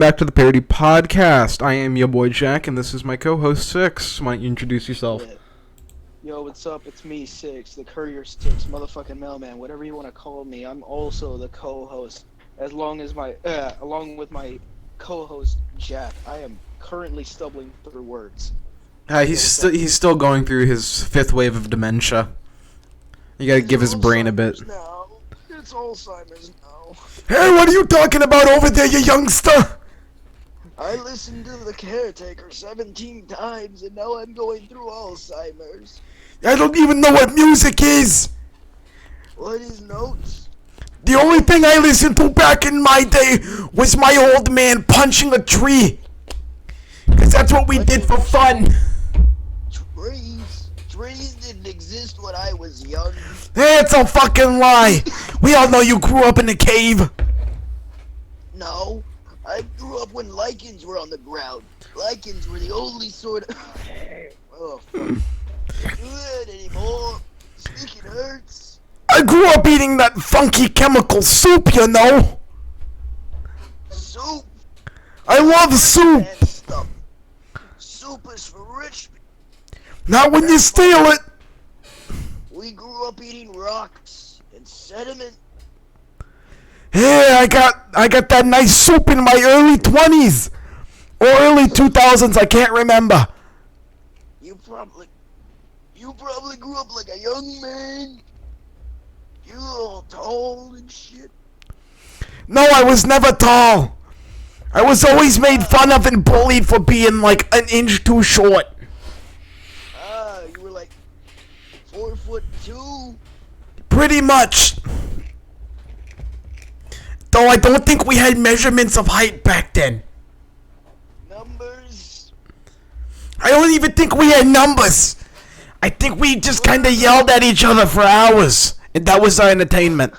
Back to the Parody Podcast. I am your boy Jack, and this is my co-host Six. Why don't you introduce yourself? Yeah. Yo, what's up? It's me, Six, the Courier Six, motherfucking mailman, whatever you want to call me. I'm also the co-host, along with my co-host Jack. I am currently stumbling through words. He's still going through his fifth wave of dementia. You gotta give his brain a bit. Now. It's Alzheimer's now. Hey, what are you talking about over there, you youngster? I listened to The Caretaker 17 times, and now I'm going through Alzheimer's. I don't even know what music is. What is notes? The only thing I listened to back in my day was my old man punching a tree. Because that's what we did for fun. Trees didn't exist when I was young. It's a fucking lie. We all know you grew up in a cave. No, I grew up when lichens were on the ground. Lichens were the only sort of... Oh, fuck. Can't do that anymore. Speaking hurts. I grew up eating that funky chemical soup, you know. Soup? I love soup. And stuff. Soup is for rich people. Not when you steal it. We grew up eating rocks and sediment. Hey, I got that nice soup in my early 20s. Or early 2000s, I can't remember. You probably grew up like a young man. You all tall and shit. No, I was never tall. I was always made fun of and bullied for being like an inch too short. You were like 4'2". Pretty much. Though I don't think we had measurements of height back then. Numbers. I don't even think we had numbers. I think we just kind of yelled at each other for hours. And that was our entertainment.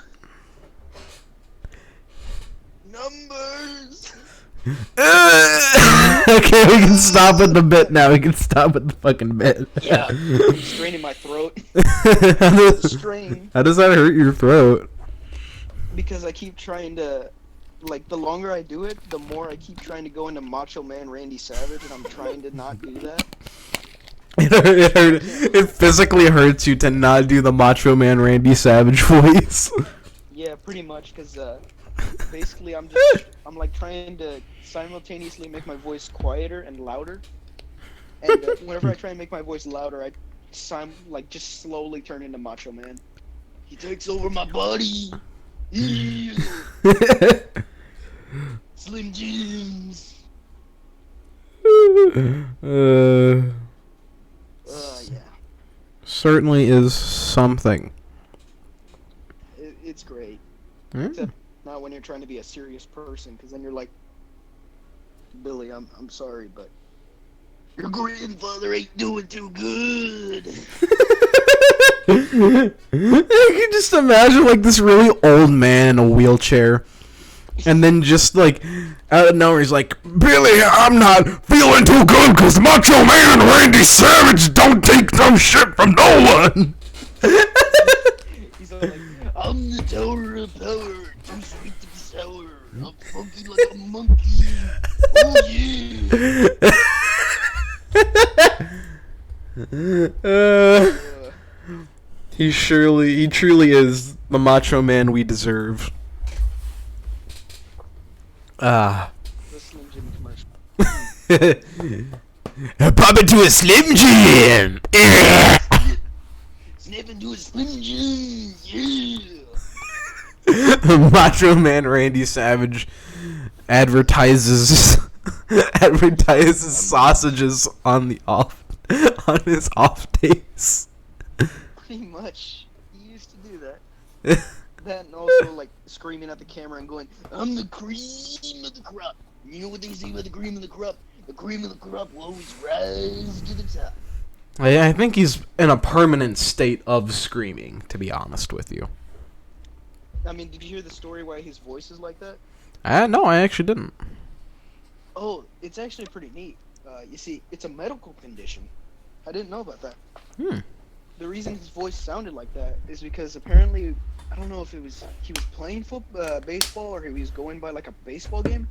Numbers. Okay, we can stop at the bit now. We can stop at the fucking bit. Yeah, I'm straining my throat. Strain. How does that hurt your throat? Because I keep trying to, like, the longer I do it, the more I keep trying to go into Macho Man Randy Savage, and I'm trying to not do that. It physically hurts you to not do the Macho Man Randy Savage voice. Yeah, pretty much, because, basically I'm like, trying to simultaneously make my voice quieter and louder. And whenever I try and make my voice louder, I just slowly turn into Macho Man. He takes over my body. Slim Jims. Yeah. Certainly is something. It's great. Mm. Except not when you're trying to be a serious person, because then you're like, Billy, I'm sorry, but your grandfather ain't doing too good. I can just imagine like this really old man in a wheelchair, and then just like out of nowhere he's like, Billy, I'm not feeling too good because Macho Man Randy Savage don't take no shit from no one. He's like, I'm the tower of power, too sweet to be sour. I'm funky like a monkey. Oh yeah. He truly is the Macho Man we deserve. The Slim Jim commercial. Pop into a Slim Jim! Snap into a Slim Jim! Yeah! Macho Man Randy Savage advertises sausages on his off days. Pretty much. He used to do that. That and also, like, screaming at the camera and going, I'm the cream of the crop. You know what they say about the cream of the crop? The cream of the crop will always rise to the top. I think he's in a permanent state of screaming, to be honest with you. I mean, did you hear the story why his voice is like that? No, I actually didn't. Oh, it's actually pretty neat. You see, it's a medical condition. I didn't know about that. The reason his voice sounded like that is because apparently, I don't know if he was playing baseball or he was going by like a baseball game,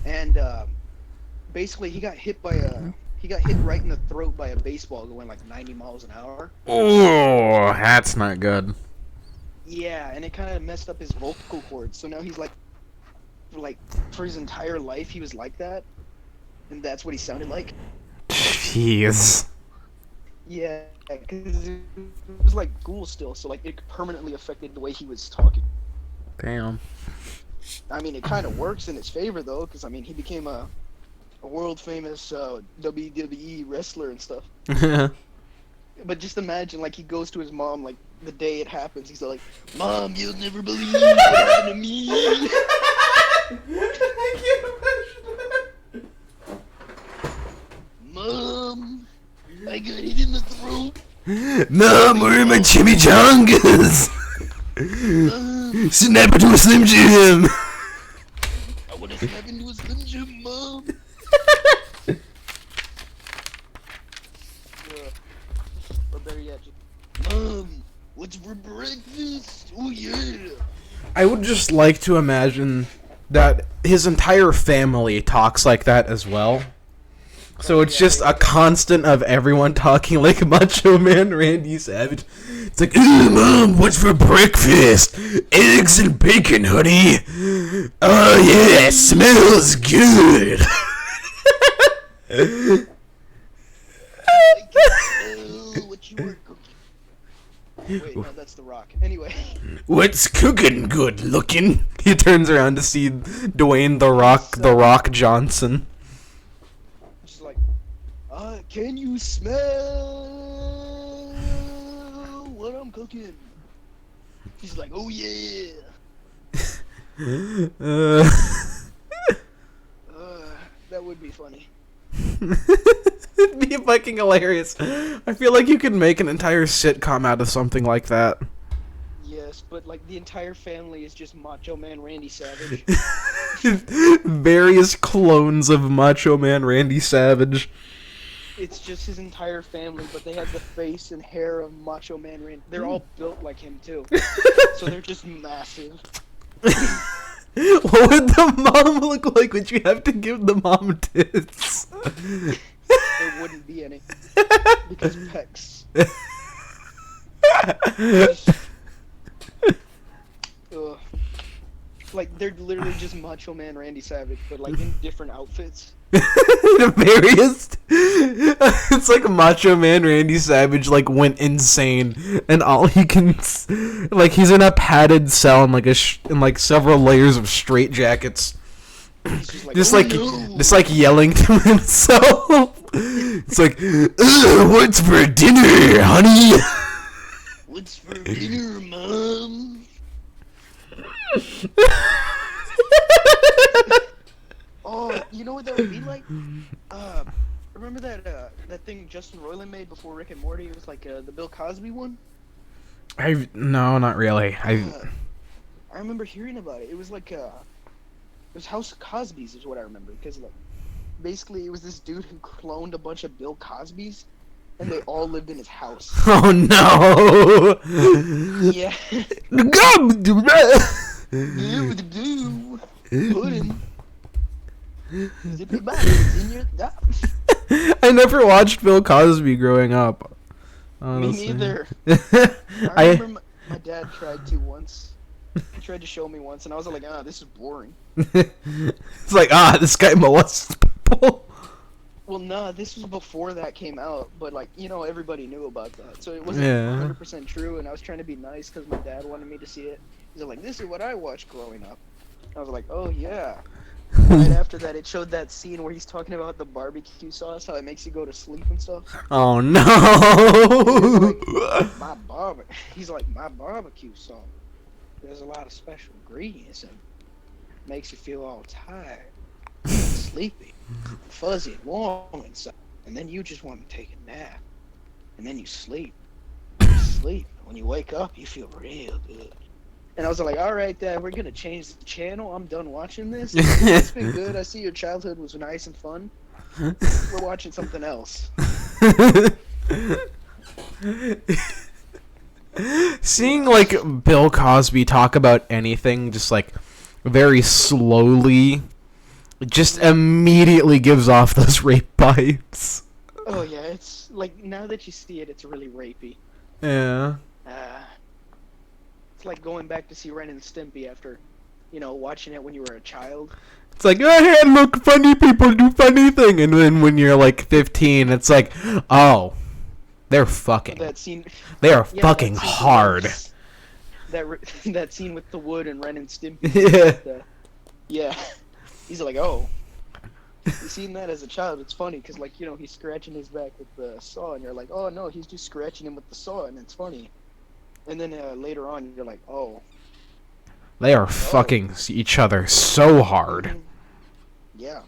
and basically he got hit right in the throat by a baseball going like 90 miles an hour. Oh, that's not good. Yeah, and it kind of messed up his vocal cords. So now he's like for his entire life he was like that, and that's what he sounded like. Jeez. Yeah, because it was like school still, so like it permanently affected the way he was talking. Damn. I mean, it kind of works in his favor though, because I mean he became a world famous WWE wrestler and stuff. But just imagine, like, he goes to his mom, like, the day it happens. He's like, "Mom, you'll never believe what happened to me." I can't imagine that. "Mom, I got hit in the throat." Mom, where are my chimichangas? Snap it to a Slim Jim. "I want to snap into a Slim Jim, Mom." Or better yet, just, "Mom, what's for breakfast? Oh yeah." I would just like to imagine that his entire family talks like that as well. So it's just a constant of everyone talking like Macho Man Randy Savage. It's like, "Ooh, Mom, what's for breakfast? Eggs and bacon, honey. Oh yeah, smells good." I can tell what you were cooking. Wait, no, that's The Rock. Anyway. What's cooking good looking? He turns around to see Dwayne the Rock Johnson. Just like, can you smell what I'm cooking? He's like, "Oh yeah." That would be funny. It'd be fucking hilarious. I feel like you could make an entire sitcom out of something like that. Yes, but like the entire family is just Macho Man Randy Savage. Various clones of Macho Man Randy Savage. It's just his entire family, but they have the face and hair of Macho Man Randy. They're all built like him too, so they're just massive. What would the mom look like? Would you have to give the mom tits? There wouldn't be any because pecs. Ugh. Like they're literally just Macho Man Randy Savage, but like in different outfits. Various. It's like Macho Man Randy Savage like went insane, and all he can like he's in a padded cell in like in like several layers of straitjackets. Just like, just like yelling to himself. It's like, what's for dinner, honey? What's for dinner, Mom? Oh, you know what that would be like? Remember that thing Justin Roiland made before Rick and Morty? It was like the Bill Cosby one. No, not really. I remember hearing about it. It was like it was House of Cosby's is what I remember, because like basically it was this dude who cloned a bunch of Bill Cosbys, and they all lived in his house. Oh no! Yeah. Pudding. Zippy bounce in your thumb. I never watched Bill Cosby growing up. Honestly. Me neither. I remember my dad tried to once. He tried to show me once, and I was like, this is boring. It's like, this guy molests people. Well, nah, this was before that came out, but like, everybody knew about that, so it wasn't 100% true, and I was trying to be nice because my dad wanted me to see it. He's like, "This is what I watched growing up." I was like, "Oh yeah." Right after that, it showed that scene where he's talking about the barbecue sauce, how it makes you go to sleep and stuff. Oh no! He's like, my barbecue sauce. There's a lot of special ingredients and makes you feel all tired, sleepy, fuzzy, and warm inside. And then you just want to take a nap. And then you sleep. When you wake up, you feel real good. And I was like, "All right, Dad, we're gonna change the channel. I'm done watching this. It's been good. I see your childhood was nice and fun. We're watching something else." Seeing like Bill Cosby talk about anything just like very slowly It just immediately gives off those rape vibes. Oh yeah, it's like now that you see it, it's really rapey. Yeah. It's like going back to see Ren and Stimpy after, watching it when you were a child. It's like, oh, hey, look, funny people do funny thing. And then when you're like 15, it's like, oh, they're fucking. That scene. They are Yeah, fucking that scene hard. That scene with the wood and Ren and Stimpy. Yeah. Yeah. He's like, oh. You seen that as a child? It's funny because, like, he's scratching his back with the saw, and you're like, oh no, he's just scratching him with the saw, and it's funny. And then later on, you're like, oh. They are fucking each other so hard. Yeah.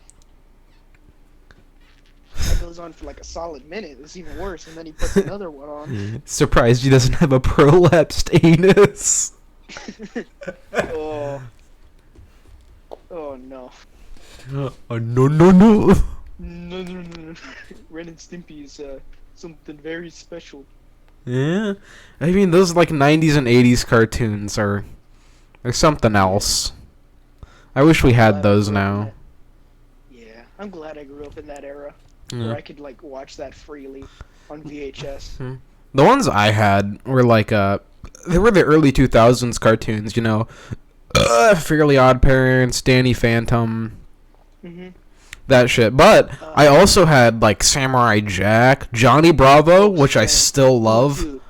That goes on for like a solid minute. It's even worse, and then he puts another one on. Surprised he doesn't have a prolapsed anus. Oh. Oh no. Oh, no. No. Ren and Stimpy is something very special. Yeah. I mean, those like 90s and 80s cartoons are something else. I wish we had those now. Yeah. I'm glad I grew up in that era. Yeah. Where I could like watch that freely on VHS. The ones I had were like they were the early 2000s cartoons, Fairly Odd Parents, Danny Phantom, that shit. But I also had like Samurai Jack, Johnny Bravo, which I still love. Dude,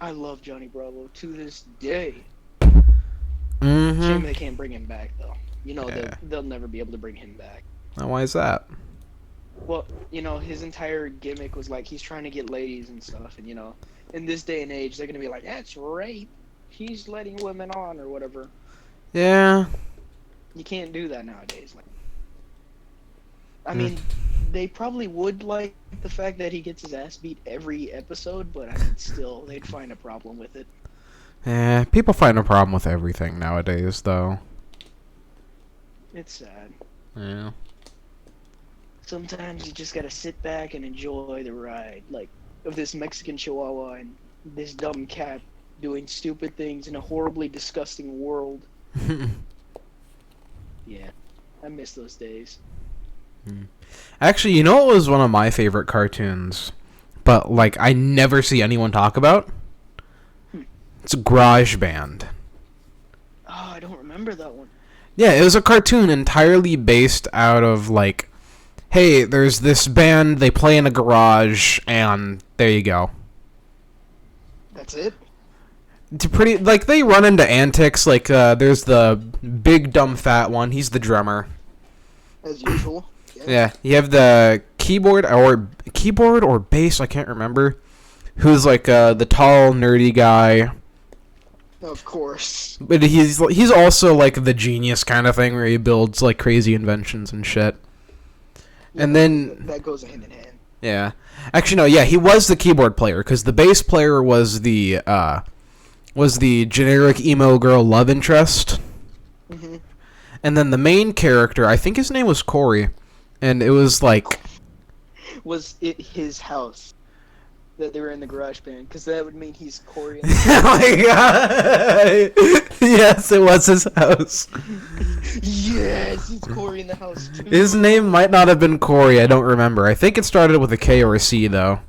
I love Johnny Bravo to this day. Mm-hmm. Shame they can't bring him back though. They'll never be able to bring him back. Why is that? Well, his entire gimmick was like he's trying to get ladies and stuff, and in this day and age, they're gonna be like, "That's rape. He's letting women on or whatever." Yeah. You can't do that nowadays. Like, I mean, they probably would like the fact that he gets his ass beat every episode, but I mean, still, they'd find a problem with it. Yeah, people find a problem with everything nowadays, though. It's sad. Yeah. Sometimes you just gotta sit back and enjoy the ride, like, of this Mexican Chihuahua and this dumb cat doing stupid things in a horribly disgusting world. Yeah, I miss those days. Actually, you know what was one of my favorite cartoons, but, like, I never see anyone talk about? It's Garage Band. Oh, I don't remember that one. Yeah, it was a cartoon entirely based out of, like, hey, there's this band, they play in a garage, and there you go. That's it? It's pretty, like, they run into antics, like, there's the big dumb fat one, he's the drummer. As usual. Yeah, you have the keyboard or bass, I can't remember, who's, like, the tall, nerdy guy. Of course. But he's also, like, the genius kind of thing, where he builds, like, crazy inventions and shit. Yeah, and then that goes hand in hand. Yeah. Actually, no, yeah, he was the keyboard player, because the bass player was the generic emo girl love interest. Mm-hmm. And then the main character, I think his name was Corey, and it was like... Was it his house that they were in the garage band? Because that would mean he's Corey. Oh my god! Yes, it was his house. Yes, it's Corey in the house too. His name might not have been Corey, I don't remember. I think it started with a K or a C, though.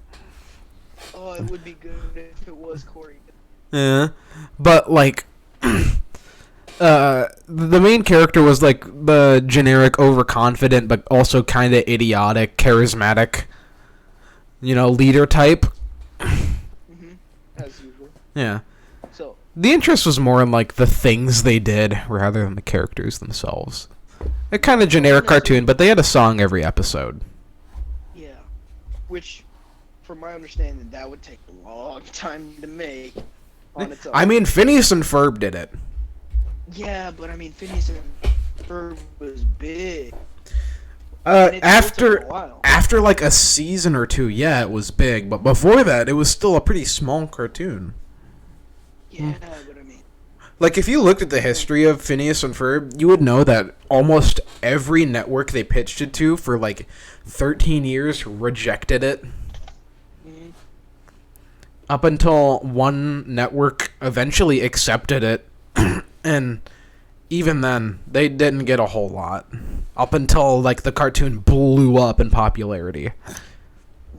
Oh, it would be good if it was Corey. Yeah. But, like... the main character was, like, the generic overconfident, but also kind of idiotic, charismatic, leader type. Mm-hmm. As usual. Yeah. So the interest was more in, like, the things they did rather than the characters themselves. A kind of generic cartoon, but they had a song every episode. Yeah. Which, from my understanding, that would take a long time to make on its own. I mean, Phineas and Ferb did it. Yeah, but I mean, Phineas and Ferb was big. After like a season or two, yeah, it was big. But before that, it was still a pretty small cartoon. Yeah, but I mean... Like, if you looked at the history of Phineas and Ferb, you would know that almost every network they pitched it to for, like, 13 years rejected it. Mm-hmm. Up until one network eventually accepted it. And even then, they didn't get a whole lot. Up until, like, the cartoon blew up in popularity.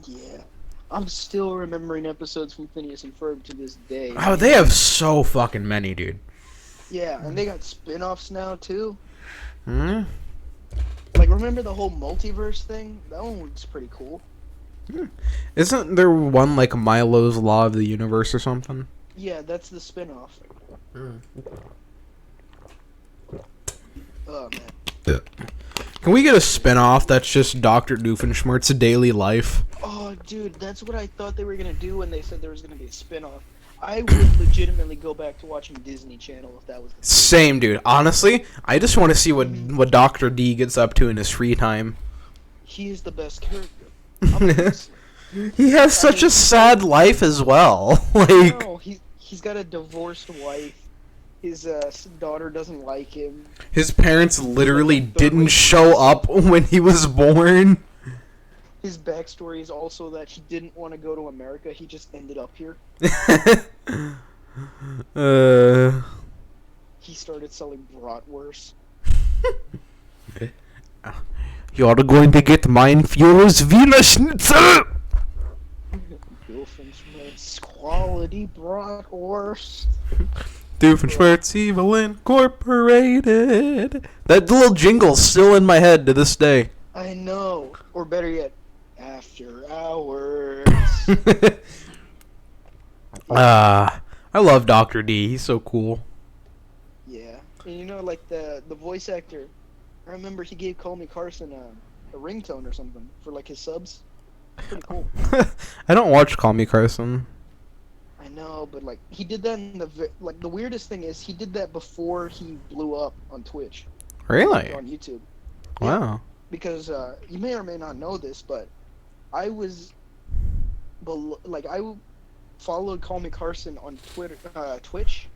Yeah. I'm still remembering episodes from Phineas and Ferb to this day. Oh, they have so fucking many, dude. Yeah, and they got spin-offs now, too. Hmm? Like, remember the whole multiverse thing? That one was pretty cool. Isn't there one, like, Milo's Law of the Universe or something? Yeah, that's the spin-off. Oh, man. Can we get a spin-off that's just Dr. Doofenshmirtz's daily life? Oh, dude, that's what I thought they were gonna do when they said there was gonna be a spin-off. I would legitimately go back to watching Disney Channel if that was the Same, dude. Honestly, I just want to see what Dr. D gets up to in his free time. He is the best character. He has such a sad life as well. Like, No, he's got a divorced wife. His daughter doesn't like him. his parents literally didn't show up when he was born. His backstory is also that he didn't want to go to America. He just ended up here. He started selling bratwurst. You're going to get Mein Führer's Wiener Schnitzel! Doofenshmirtz quality bratwurst. Doofenshmirtz Evil Incorporated. That little jingle's still in my head to this day. I know. Or better yet, After Hours. I love Dr. D. He's so cool. Yeah. And you know, like the voice actor, I remember he gave Call Me Carson a ringtone or something for like his subs. Pretty cool. I don't watch Call Me Carson. I know, but like he did that in the weirdest thing is he did that before he blew up on Twitch. Really? On YouTube. Wow. Yeah, because you may or may not know this, but I was I followed Call Me Carson on Twitch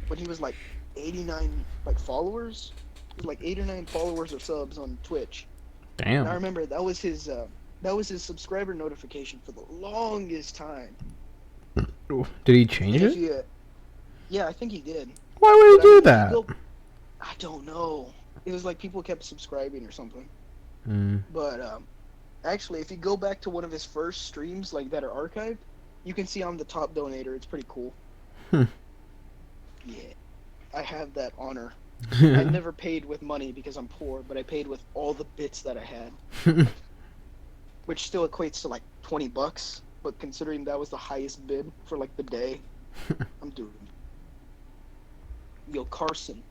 when he was like 89 followers. He was like 8 or 9 followers or subs on Twitch. Damn. And I remember that was his subscriber notification for the longest time. Did he change it? Yeah, I think he did. Why would he do that? I don't know. It was like people kept subscribing or something. Mm. But actually, if you go back to one of his first streams like that are archived, you can see I'm the top donator. It's pretty cool. Yeah, I have that honor. I never paid with money because I'm poor, but I paid with all the bits that I had, which still equates to like $20. But considering that was the highest bid for like the day, I'm doing. Yo, Carson,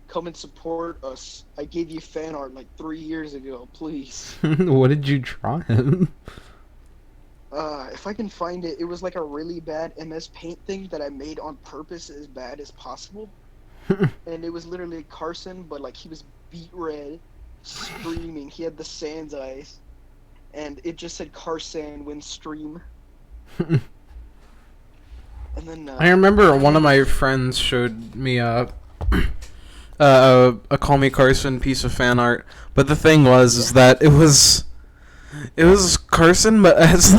come and support us. I gave you fan art like 3 years ago, please. What did you draw him? If I can find it, it was like a really bad MS Paint thing that I made on purpose as bad as possible. And it was literally Carson, but like he was beet red, screaming. He had the Sans eyes. And it just said Carson when stream. And then I remember one of my friends showed me a Call Me Carson piece of fan art, but the thing was is that it was Carson, but as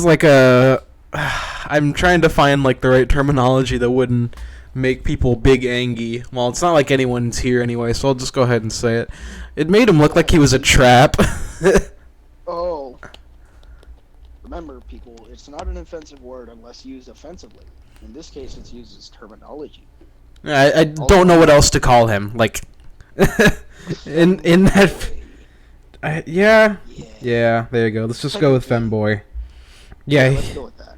like a I'm trying to find like the right terminology that wouldn't make people big angry. Well, it's not like anyone's here anyway, so I'll just go ahead and say it. It made him look like he was a trap. Oh. Remember, people, it's not an offensive word unless used offensively. In this case, it's used as terminology. I don't know what else to call him. Like, in that... Yeah, there you go. Let's just go with femboy. Yeah, let's go with that.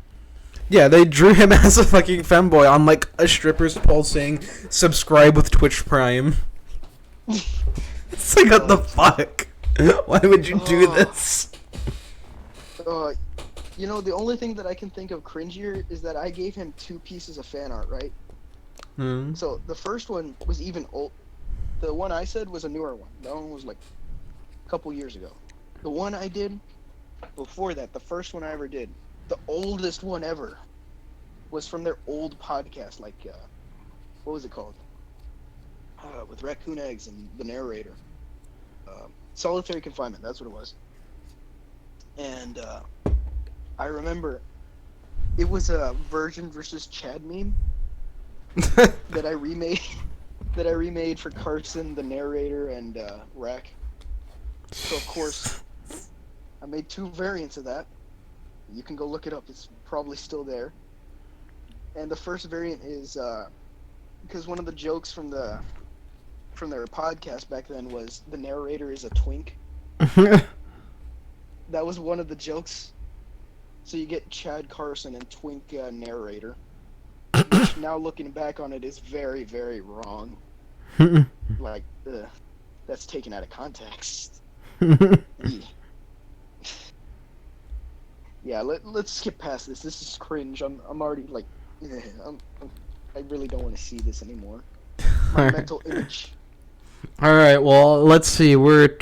Yeah, they drew him as a fucking femboy on, like, a stripper's pole saying, subscribe with Twitch Prime. It's like, what the fuck? Why would you do this? You know, the only thing that I can think of cringier is that I gave him 2 pieces of fan art, right? Hmm. So, the first one was even old. The one I said was a newer one. That one was, like, a couple years ago. The one I did before that, the first one I ever did, the oldest one ever, was from their old podcast, like, what was it called? With raccoon eggs and the narrator. Solitary Confinement, that's what it was. And I remember it was a Virgin versus Chad meme, that I remade for Carson, the narrator, and Rack. So of course, I made 2 variants of that. You can go look it up. It's probably still there. And the first variant is because one of the jokes from their podcast back then was the narrator is a twink. That was one of the jokes. So you get Chad Carson and twink narrator. Which now looking back on it is very, very wrong. Like, that's taken out of context. Yeah, let's skip past this. This is cringe. I'm already like, I really don't want to see this anymore. My mental image. All right. Well, let's see. We're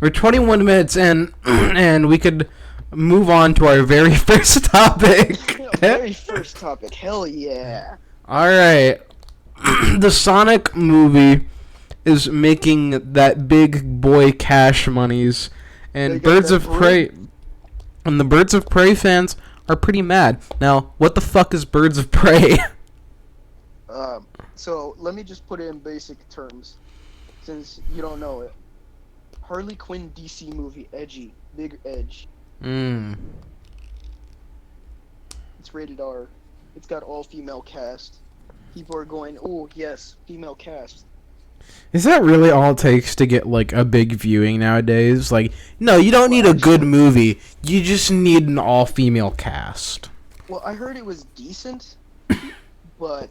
21 minutes in, and we could move on to our very first topic. Very first topic. Hell yeah. All right. The Sonic movie is making that big boy cash monies, and Birds of Prey. And the Birds of Prey fans are pretty mad. Now, what the fuck is Birds of Prey? So let me just put it in basic terms, since you don't know it. Harley Quinn DC movie, edgy, big edge. It's rated R. It's got all female cast. People are going, oh yes, female cast. Is that really all it takes to get, like, a big viewing nowadays? Like, no, you don't need a good movie. You just need an all-female cast. Well, I heard it was decent, but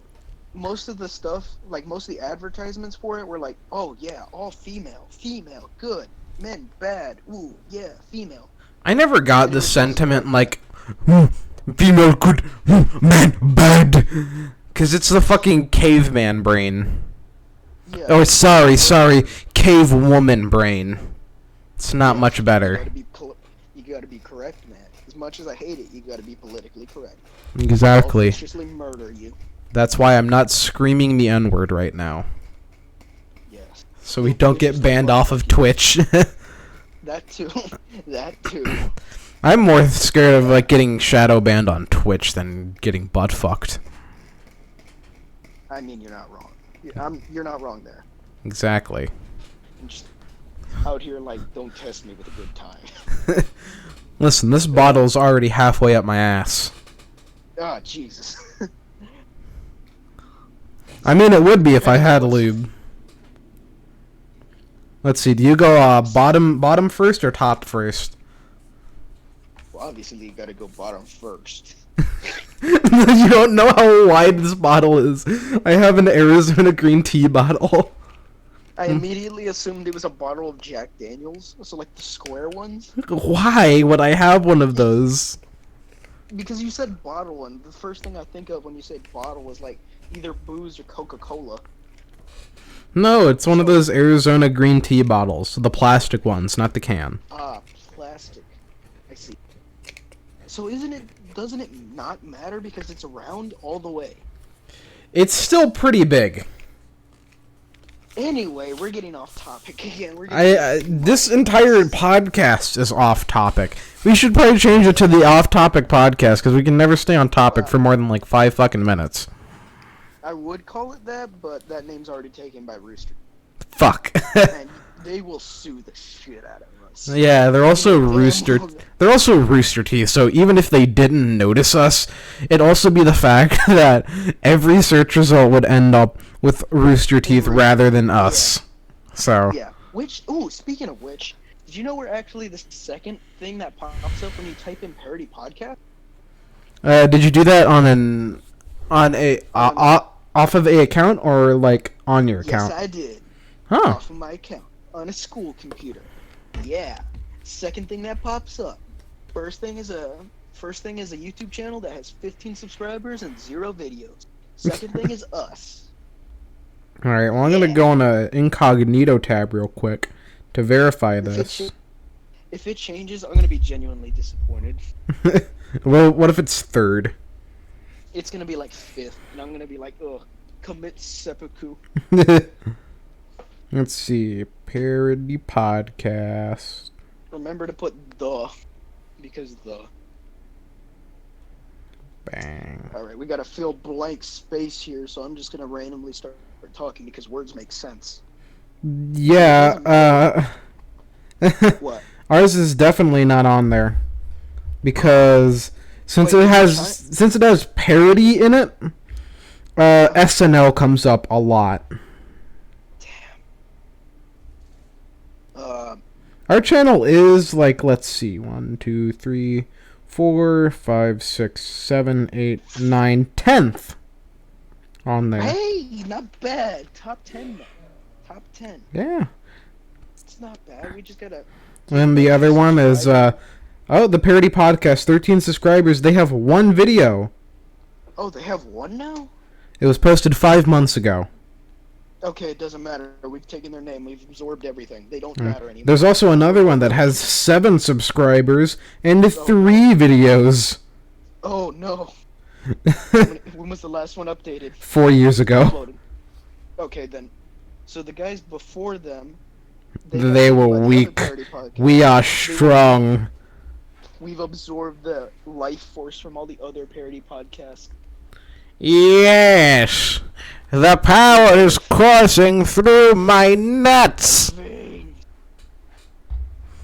most of the stuff, like, most of the advertisements for it were like, oh, yeah, all female, good, men, bad, ooh, yeah, female. I never got the sentiment, like, female good, man bad. Because it's the fucking caveman brain. Yeah. Oh, sorry, cave woman brain. It's not much better. You gotta be correct, man. As much as I hate it, you gotta be politically correct. Exactly. I'll viciously murder you. That's why I'm not screaming the N-word right now. Yes. So we don't get banned off of Twitch. That too. That too. I'm more scared of, like, getting shadow banned on Twitch than getting butt fucked. I mean, you're not wrong. You're not wrong there. Exactly. I'm just out here like, don't test me with a good time. Listen, this bottle's already halfway up my ass. Ah, Jesus. I mean, it would be if I had lube. Let's see, do you go bottom first or top first? Well, obviously you gotta go bottom first. You don't know how wide this bottle is. I have an Arizona green tea bottle. I immediately assumed it was a bottle of Jack Daniels, so like the square ones. Why would I have one of those? Because you said bottle, and the first thing I think of when you say bottle was like either booze or Coca-Cola. No, it's one of those Arizona green tea bottles. The plastic ones, not the can. Ah, plastic. I see. So doesn't it not matter because it's round all the way? It's still pretty big. Anyway, we're getting off topic again. This entire podcast is off topic. We should probably change it to the off topic podcast because we can never stay on topic for more than like 5 fucking minutes. I would call it that, but that name's already taken by Rooster. Fuck. And they will sue the shit out of us. Yeah, they're also Rooster Teeth, so even if they didn't notice us, it'd also be the fact that every search result would end up with Rooster Teeth rather than us. Yeah. So. Yeah. Speaking of which, did you know we're actually the second thing that pops up when you type in Parody Podcast? Did you do that off of a account or like on your account? Yes, I did. Huh. Off of my account on a school computer. Yeah. Second thing that pops up. First thing is a YouTube channel that has 15 subscribers and 0 videos. Second thing is us. All right. Well, I'm gonna go on a incognito tab real quick to verify this. If it changes, I'm gonna be genuinely disappointed. Well, what if it's third? It's gonna be like 5th, and I'm gonna be like, ugh, commit seppuku. Let's see, Parody Podcast. Remember to put the, because the. Bang. Alright, we gotta fill blank space here, so I'm just gonna randomly start talking because words make sense. Yeah, What? ours is definitely not on there. Because since Wait, it has parody in it, SNL comes up a lot. Our channel is like, let's see, 1, 2, 3, 4, 5, 6, 7, 8, 9, 10th on there. Hey, not bad. Top 10 now. Top 10. Yeah. It's not bad. We just gotta. And the other one is, the Parody Podcast, 13 subscribers. They have one video. Oh, they have one now? It was posted 5 months ago. Okay, it doesn't matter. We've taken their name. We've absorbed everything. They don't matter anymore. There's also another one that has 7 subscribers and 3 videos. Oh, no. When was the last one updated? 4 years ago. Uploaded. Okay, then. So the guys before them... They were weak. We are strong. We've absorbed the life force from all the other parody podcasts. Yes! The power is coursing through my nuts!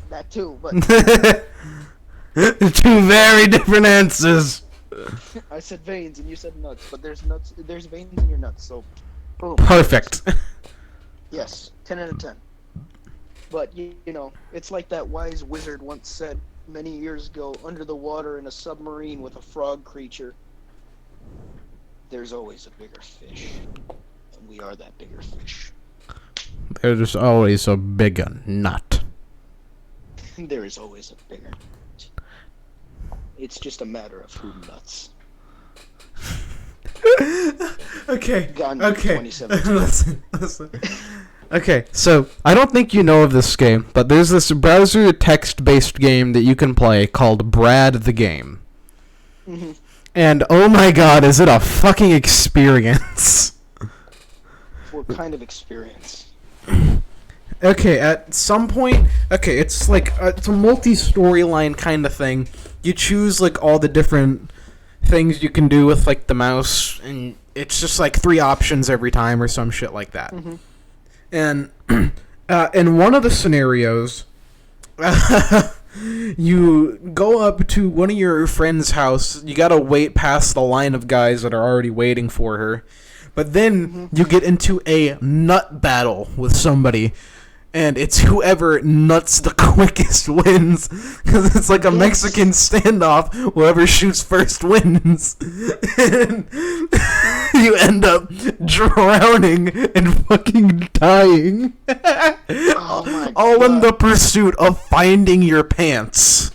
That too, but... 2 very different answers. I said veins and you said nuts, but there's veins in your nuts, so... Boom. Perfect. Yes, 10 out of 10. But, you know, it's like that wise wizard once said many years ago, under the water in a submarine with a frog creature, there's always a bigger fish. And we are that bigger fish. There's always a bigger nut. There is always a bigger nut. It's just a matter of who nuts. Okay. Okay. 2017. Listen. Okay, so I don't think you know of this game, but there's this browser text-based game that you can play called Brad the Game. Mm-hmm. And oh my god, is it a fucking experience? What kind of experience? Okay, at some point, it's like it's a multi-storyline kind of thing. You choose like all the different things you can do with like the mouse, and it's just like 3 options every time or some shit like that. Mm-hmm. And in one of the scenarios, you go up to one of your friend's house. You gotta wait past the line of guys that are already waiting for her. But then you get into a nut battle with somebody. And it's whoever nuts the quickest wins. Because it's like a Mexican standoff. Whoever shoots first wins. And you end up drowning and fucking dying. Oh my All God. in the pursuit of finding your pants.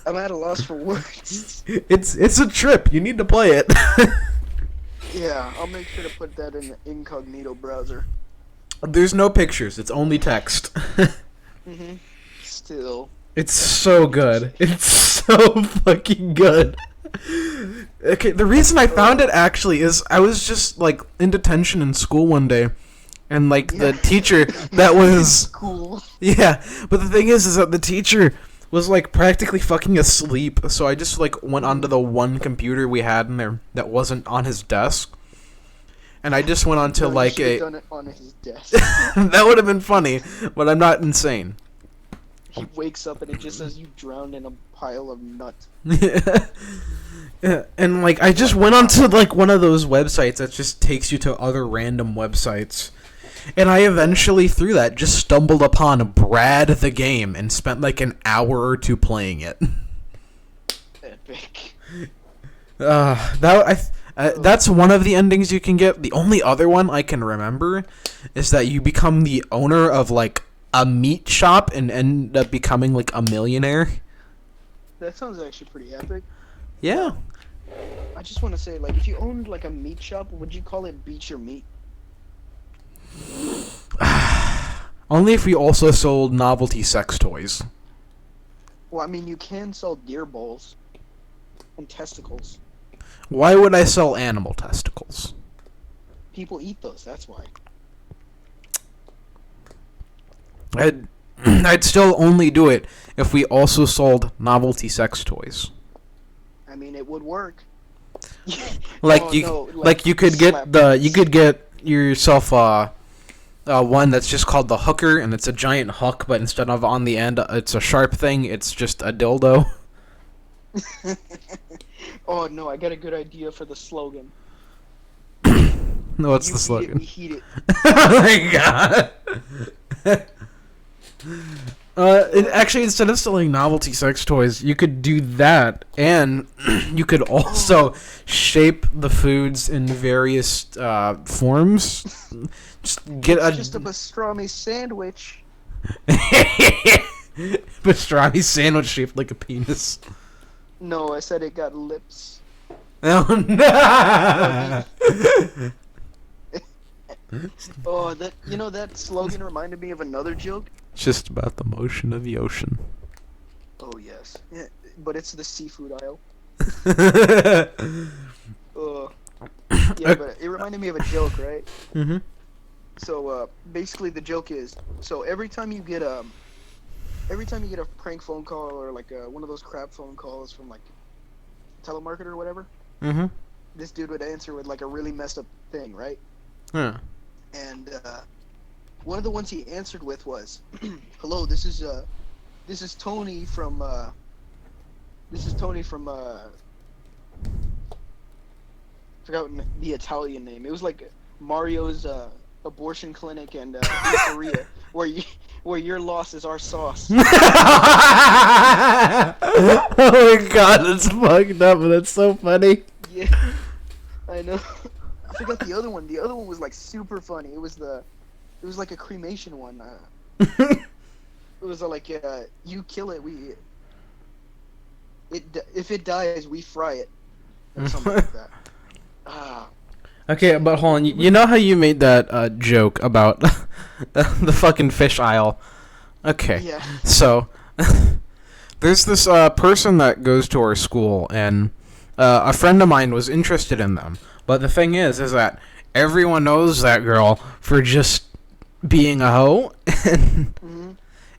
I'm at a loss for words. It's a trip. You need to play it. Yeah, I'll make sure to put that in the incognito browser. There's no pictures. It's only text. Mm-hmm. Still. It's so good. It's so fucking good. Okay, the reason I found it actually is I was just like in detention in school one day, and like the teacher that was cool. Yeah, but the thing is that the teacher was like practically fucking asleep, so I just like went onto the one computer we had in there that wasn't on his desk, and I just went onto like a. Done it on his desk. That would have been funny, but I'm not insane. He wakes up and it just says you drowned in a pile of nuts. Yeah, and like I just went onto like one of those websites that just takes you to other random websites. And I eventually, through that, just stumbled upon Brad the Game and spent like an hour or 2 playing it. Epic. That's one of the endings you can get. The only other one I can remember is that you become the owner of like a meat shop and end up becoming like a millionaire. That sounds actually pretty epic. Yeah. I just want to say, like, if you owned like a meat shop, would you call it Beat Your Meat? Only if we also sold novelty sex toys. Well, I mean, you can sell deer balls and testicles. Why would I sell animal testicles? People eat those, that's why. I'd still only do it if we also sold novelty sex toys. I mean, it would work. Like Oh, you, no, like you could get yourself one that's just called the hooker, and it's a giant hook, but instead of on the end, it's a sharp thing. It's just a dildo. Oh no, I got a good idea for the slogan. No, what's You the eat slogan? it, we heat it. Oh my god. Actually, instead of selling novelty sex toys, you could do that, and you could also shape the foods in various forms. Just a pastrami sandwich. Pastrami sandwich shaped like a penis. No, I said it got lips. Oh no! Oh, that slogan reminded me of another joke. Just about the motion of the ocean. Oh yes, yeah, but it's the seafood aisle. Yeah, but it reminded me of a joke, right? Mm-hmm. So basically, the joke is, so every time you get a prank phone call or like one of those crap phone calls from like telemarketer or whatever, Mm-hmm. this dude would answer with like a really messed up thing, right? Yeah. And one of the ones he answered with was, "Hello, this is Tony from forgot the Italian name. It was like Mario's abortion clinic and pizzeria, where your loss is our sauce." Oh my god, that's fucked up, but that's so funny. Yeah, I know. I forgot the other one. The other one was like super funny. It was like a cremation one. It was like you kill it, if it dies, we fry it, or something like that. Okay, but hold on. You know how you made that joke about the fucking fish aisle? Okay. Yeah. So, there's this person that goes to our school, and a friend of mine was interested in them. But the thing is that everyone knows that girl for just being a hoe,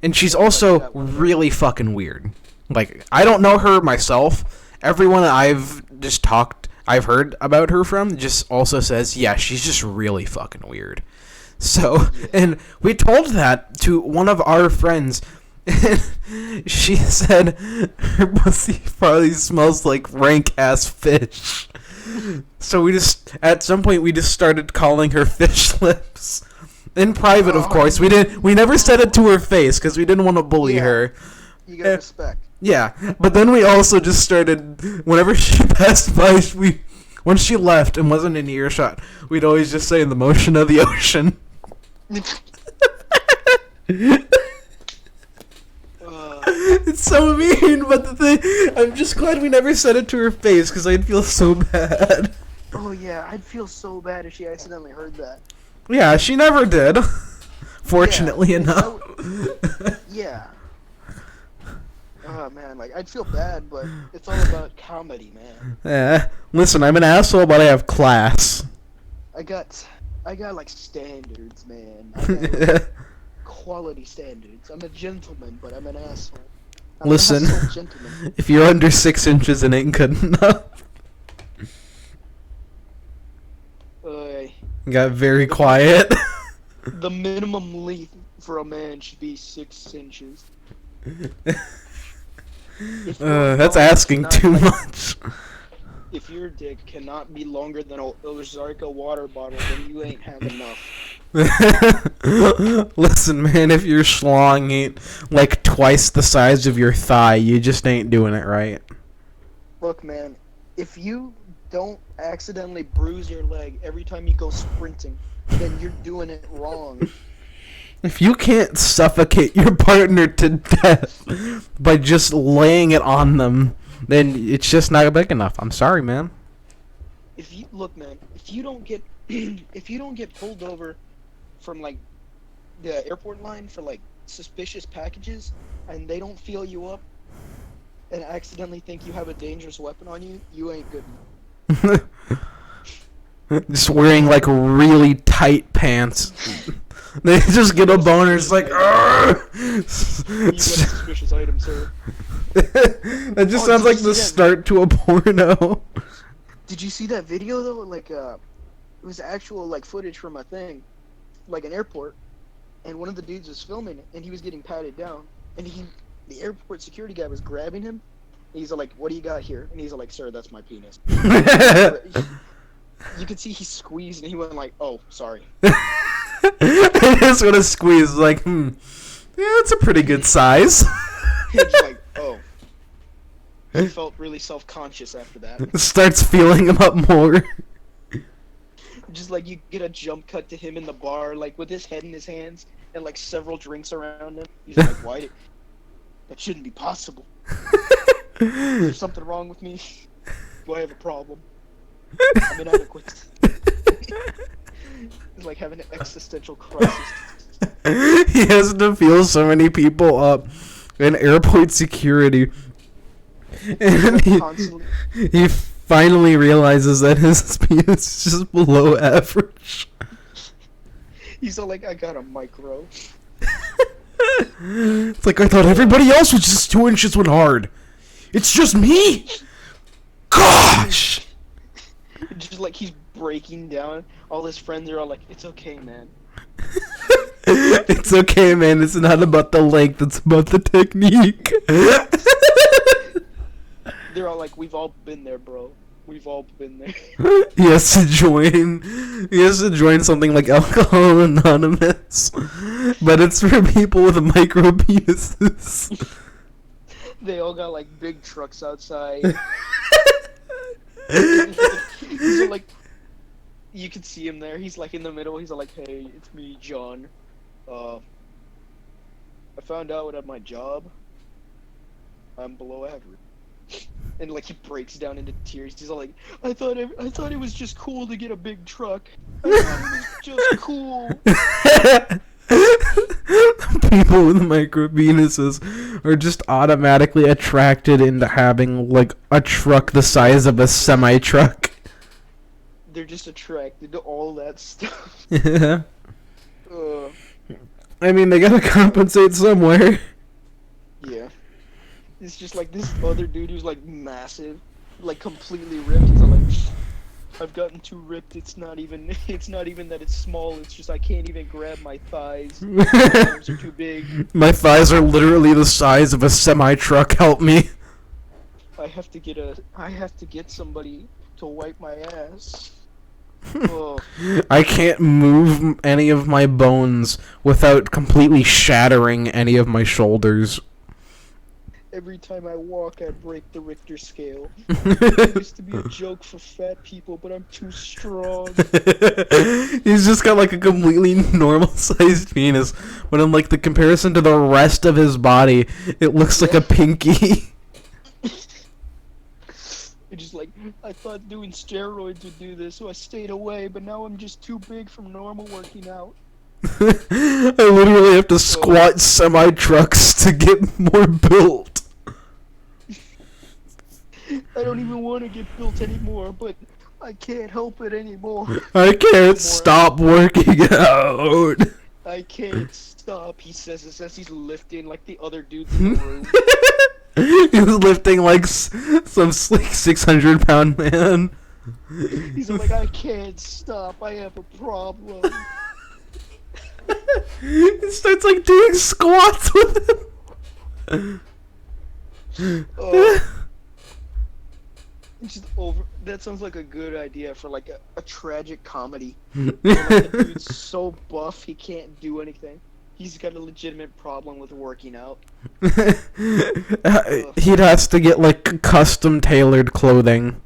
and she's also really fucking weird. Like, I don't know her myself. Everyone I've heard about her from just also says, yeah, she's just really fucking weird. So, and we told that to one of our friends, and she said her pussy probably smells like rank ass fish. So at some point we just started calling her fish lips. In private, of course. We never said it to her face because we didn't want to bully her. You got respect. Yeah, but then we also just started, whenever she passed by, when she left and wasn't in earshot, we'd always just say, "In the motion of the ocean." It's so mean, but the thing, I'm just glad we never said it to her face, because I'd feel so bad. Oh yeah, I'd feel so bad if she accidentally heard that. Yeah, she never did. Fortunately enough. Yeah. Oh man, like I'd feel bad, but it's all about comedy, man. Yeah. Listen, I'm an asshole, but I have class. I got like standards, man. I got, like, quality standards. I'm a gentleman, but I'm an asshole. I'm Listen, an asshole gentleman. If you're under 6 inches, it ain't good enough. Got very quiet. The minimum length for a man should be 6 inches. That's asking too much. If your dick cannot be longer than a Ozarka water bottle, then you ain't have enough. Listen, man, if your schlong ain't like twice the size of your thigh, you just ain't doing it right. Look, man, if you don't accidentally bruise your leg every time you go sprinting, then you're doing it wrong. If you can't suffocate your partner to death by just laying it on them, then it's just not big enough. I'm sorry, man. Look, man, if you don't get pulled over from like the airport line for like suspicious packages, and they don't feel you up and accidentally think you have a dangerous weapon on you, you ain't good enough. Just wearing like really tight pants. They just get a boner. It's like, You got a suspicious item, sir. That just sounds like the start to a porno. Did you see that video though? Like, it was actual like footage from a thing, like an airport, and one of the dudes was filming it, and he was getting patted down, and the airport security guy was grabbing him. And he's like, "What do you got here?" And he's like, "Sir, that's my penis." You could see he squeezed, and he went like, "Oh, sorry." I just want to squeeze, like, yeah, it's a pretty good size. He's like, "Oh." He felt really self-conscious after that. Starts feeling him up more. Just like you get a jump cut to him in the bar, like with his head in his hands and like several drinks around him. He's like, "Why? That shouldn't be possible. Is there something wrong with me? Do I have a problem? I'm inadequate." He's like having an existential crisis. He has to feel so many people up in airport security. And he finally realizes that his penis is just below average. He's all like, "I got a micro." It's like, I thought everybody else was just 2 inches went hard. It's just me! Gosh! Just like he's breaking down. All his friends are all like, "It's okay, man." It's okay, man. It's not about the length. It's about the technique. They're all like, "We've all been there, bro. We've all been there." He has to join something like Alcohol Anonymous, but it's for people with micro penises. They all got like big trucks outside. So like, you can see him there. He's like in the middle. He's like, "Hey, it's me, John. I found out at my job, I'm below average." And like he breaks down into tears. He's all like, I thought it was just cool to get a big truck. I thought it was just cool." People with micro penises are just automatically attracted into having like a truck the size of a semi-truck. They're just attracted to all that stuff. Yeah. I mean, they gotta compensate somewhere. Yeah. It's just like this other dude who's like massive, like completely ripped. He's all like, "I've gotten too ripped. It's not even that it's small. It's just I can't even grab my thighs. My arms are too big. My thighs are literally the size of a semi-truck. Help me." I have to get somebody to wipe my ass. Oh. I can't move any of my bones without completely shattering any of my shoulders. Every time I walk, I break the Richter scale. It used to be a joke for fat people, but I'm too strong. He's just got like a completely normal-sized penis, but in like the comparison to the rest of his body, it looks like a pinky. It's just like, I thought doing steroids would do this, so I stayed away, but now I'm just too big from normal working out. I literally have to squat semi-trucks to get more built. I don't even want to get built anymore, but I can't help it anymore. I can't stop working out. I can't stop, he says. It says he's lifting like the other dudes in the room. He's lifting like some like 600-pound man. He's like, I can't stop. I have a problem. He starts like doing squats with him. It's just over. That sounds like a good idea for like a tragic comedy. Like the dude's so buff he can't do anything. He's got a legitimate problem with working out. He'd has to get like custom tailored clothing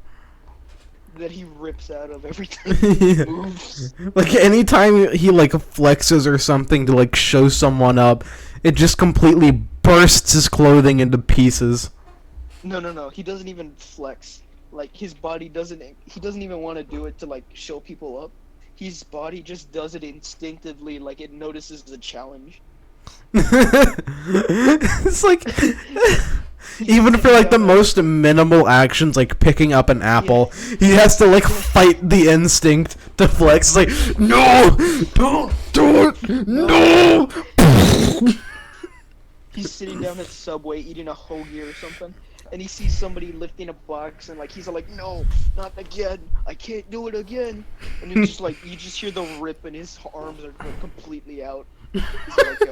that he rips out of every time he moves. Like anytime he like flexes or something to like show someone up, it just completely bursts his clothing into pieces. No. He doesn't even flex. Like his body doesn't. He doesn't even want to do it to like show people up. His body just does it instinctively, like it notices the challenge. It's like Even for like the most minimal actions, like picking up an apple, he has to like fight the instinct to flex. It's like, no, don't do it, no. He's sitting down at Subway eating a hoagie or something, and he sees somebody lifting a box, and like he's like, no, not again, I can't do it again. And it's just like you just hear the rip, and his arms are completely out. He's like,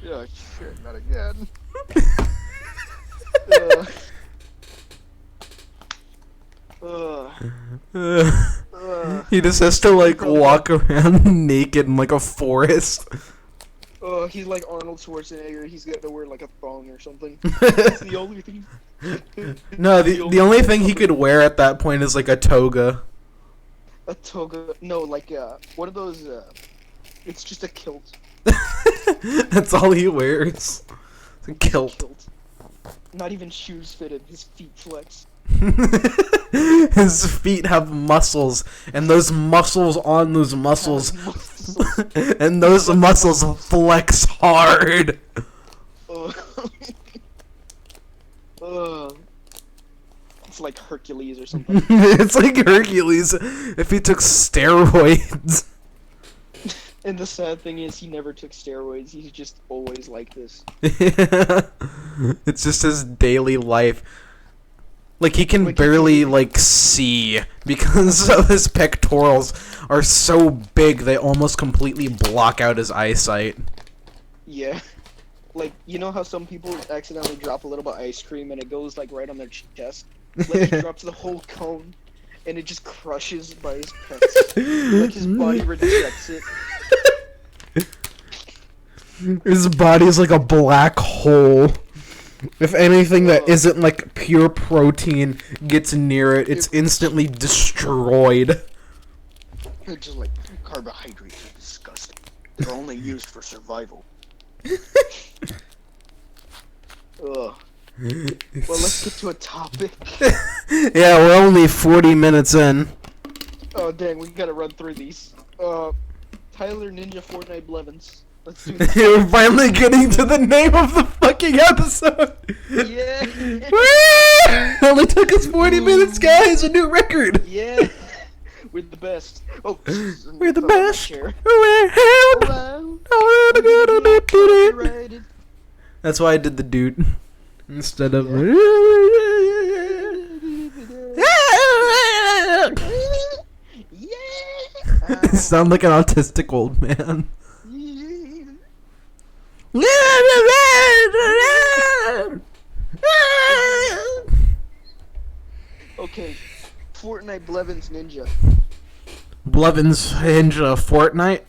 oh shit, not again. He just has to like walk around naked in like a forest. He's like Arnold Schwarzenegger. He's got to wear like a thong or something. That's the only thing. No, the only thing he could wear at that point is like a toga. A toga? No, like one of those. It's just a kilt. That's all he wears. It's a kilt. Not even shoes fitted. His feet flex. His feet have muscles, and those muscles on those muscles, and those muscles flex hard. It's like Hercules or something. It's like Hercules if he took steroids. And the sad thing is, he never took steroids. He's just always like this. It's just his daily life. Like, he can barely, like, see because of his pectorals are so big they almost completely block out his eyesight. Yeah. Like, you know how some people accidentally drop a little bit of ice cream and it goes, like, right on their chest? Like, he drops the whole cone and it just crushes by his pecs. Like, his body rejects it. His body's like a black hole. If anything that isn't like pure protein gets near it, it's instantly destroyed. It's just like, carbohydrates are disgusting. They're only used for survival. Ugh. Well, let's get to a topic. Yeah, we're only 40 minutes in. Oh, dang, we gotta run through these. Tyler Ninja Fortnite Blevins. Let's do this. We're finally getting to the name of the fucking episode. Yeah. It only took us 40 minutes, guys. A new record. Yeah. We're the best. Oh, we're the best. That's why I did the dude instead of. Yeah. Sound like an autistic old man. Okay, Fortnite Blevins Ninja. Blevins Ninja Fortnite?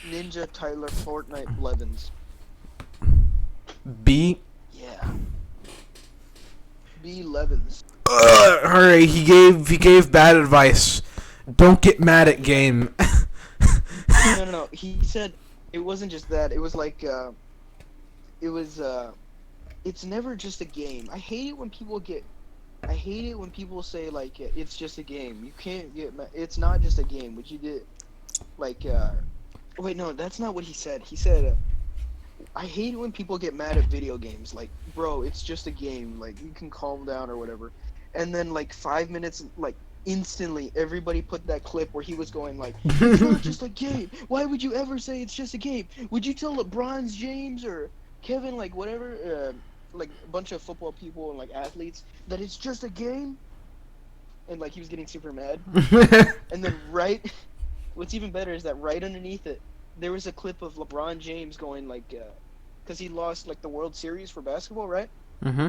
Ninja Tyler Fortnite Blevins. B? Yeah. B. Levins. Alright, he gave bad advice. Don't get mad at game. No. He said it wasn't just that. It was like, it's never just a game. I hate it when people say, like, it's just a game. You can't get mad. It's not just a game. What you did, like, wait, no, that's not what he said. He said, I hate it when people get mad at video games. Like, bro, it's just a game. Like, you can calm down or whatever. And then, like, 5 minutes, like, instantly, everybody put that clip where he was going like, it's not just a game. Why would you ever say it's just a game? Would you tell LeBron James or Kevin, like, whatever, like, a bunch of football people and, like, athletes, that it's just a game? And, like, he was getting super mad. And then what's even better is that right underneath it, there was a clip of LeBron James going, like, because he lost, like, the World Series for basketball, right? Mm-hmm.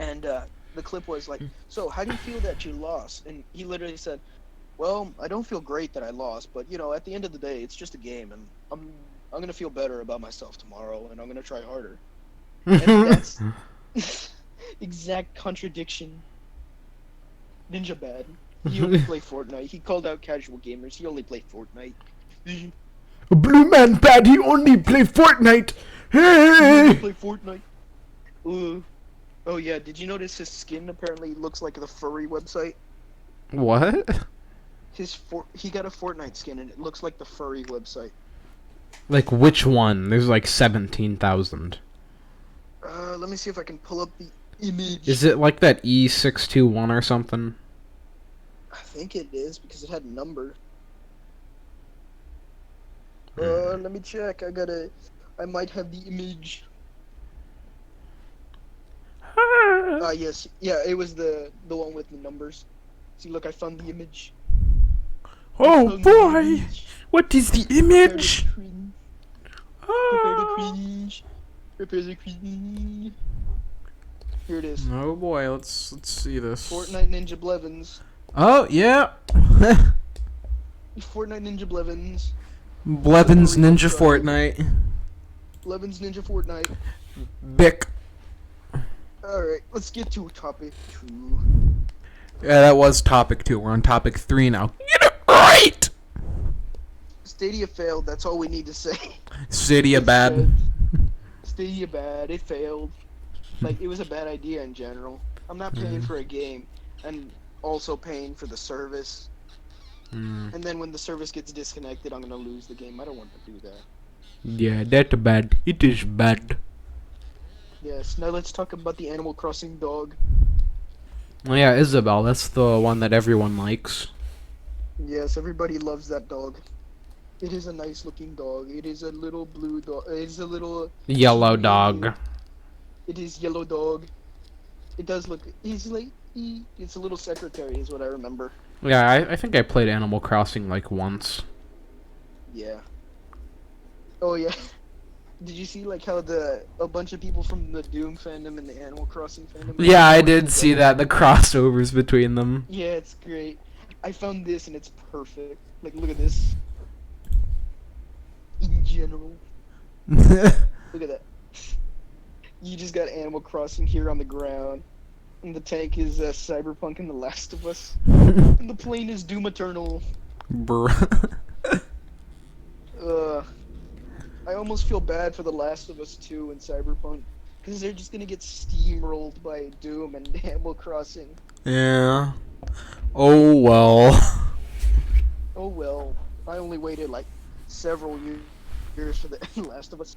And, the clip was like, so how do you feel that you lost? And he literally said, well, I don't feel great that I lost, but, you know, at the end of the day, it's just a game, and I'm gonna feel better about myself tomorrow, and I'm gonna try harder. And that's exact contradiction. Ninja bad. He only play Fortnite. He called out casual gamers. He only play Fortnite. A blue man bad. He only play Fortnite. Hey. He only play Fortnite. Oh yeah, did you notice his skin apparently looks like the furry website? What? He got a Fortnite skin and it looks like the furry website. Like which one? There's like 17,000. Let me see if I can pull up the image. Is it like that E621 or something? I think it is because it had a number. Let me check. I might have the image. Yes. Yeah, it was the one with the numbers. See, look, I found the image. Oh boy! What is the image? Prepare the cringe. Prepare the cringe. Here it is. Oh boy, let's see this. Fortnite Ninja Blevins. Oh yeah. Fortnite Ninja Blevins. Blevins Ninja Fortnite. Blevins Ninja Fortnite. Bic. Alright, let's get to topic 2. Yeah, that was topic 2. We're on topic 3 now. Get it right! Stadia failed, that's all we need to say. Stadia bad. Stadia bad, it failed. Like, it was a bad idea in general. I'm not paying for a game, and also paying for the service. And then when the service gets disconnected, I'm gonna lose the game. I don't want to do that. Yeah, that's bad. It is bad. Yes, now let's talk about the Animal Crossing dog. Oh yeah, Isabel. That's the one that everyone likes. Yes, everybody loves that dog. It is a nice looking dog. It is a little blue dog. It is a little... Yellow dog. It is yellow dog. It does look... It's a little secretary is what I remember. Yeah, I think I played Animal Crossing like once. Yeah. Oh yeah. Did you see like how a bunch of people from the Doom fandom and the Animal Crossing fandom? Yeah, I did see that. The crossovers between them. Yeah, it's great. I found this and it's perfect. Like, look at this. In general. Look at that. You just got Animal Crossing here on the ground. And the tank is Cyberpunk and The Last of Us. And the plane is Doom Eternal. Bruh. I almost feel bad for The Last of Us 2 and Cyberpunk. Because they're just gonna get steamrolled by Doom and Animal Crossing. Yeah. Oh well. Oh well. I only waited like several years for The Last of Us.